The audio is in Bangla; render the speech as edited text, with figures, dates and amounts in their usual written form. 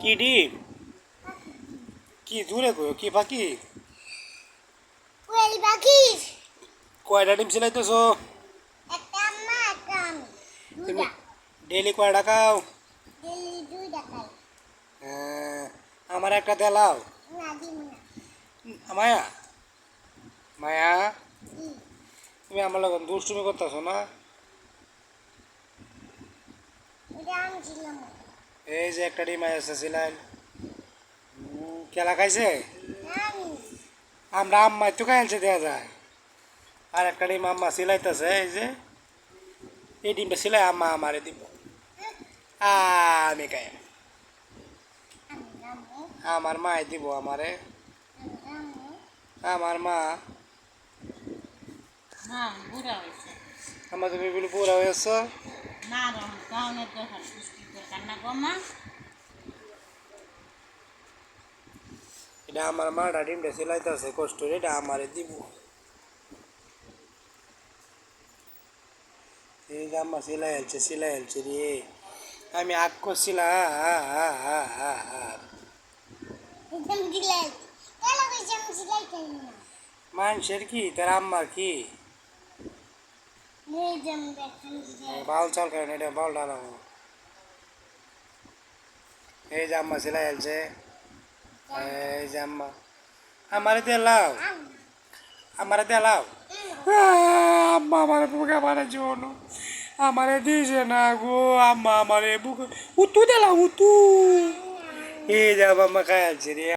কি ডিম? কি দূরে কই কি পাখি? কোয়েল পাখি। কয়টা ডিম ছিলাইতেছো? একটা আম্মা একটা আমি। তুমি দুইটা। ডেইলি কয়টা খাও? ডেলি দুইটা খাই। আমার একটা দেলাও। না দিন না। মায়া মায়া কি? তুমি আমার লগত দুষ্টুমি করতেছো না? ওটা আমি ছিলাম। এই যে একটা ডিম এসেছিলেন কেলা খাইছে? না আমি। আমরা আম্মাই তো খাইছে দেওয়া যায়। আর একটা ডিম আম্মা সিলাইতেছে এই যে এই ডিমটা সিলাই আম্মা আমারে দিব। আমি খাই আমি রামু। আমার মাই দিব আমারে। আমি রামু। আমার মা হ্যাঁ বুড়া হয়েছে আমার তুমি বলে পুরা হয়েছ। না রম কাউনের দরকার পুষ্টি দরকার না গো মা এটা আমার মা ডিমটা সিলাইতেছে কষ্ট এটা আমারে দিব। এই যে আম্মা সিলাই হেলছে রে। আমি আগ করছিলাম। একদম দিলাই। কেলা কইছে আমি সিলাই খাই না। মানুষের কি তার আম্মার কি এই যে আমি দেখেন দিলাই। বাউল চাল খাই না এটা বাউল ডালাবো। এই যে আম্মা সিলাই হেলছে। এই যে আম্মা আমারে দেলাও আমারে দেলাও। আম্মা আমারে বুকে মারে জোনো আমারে দিছে না গো আম্মা আমারে বুকে উতু দেলাও উতু। এই যে আম্মা খাই হেলছে রে।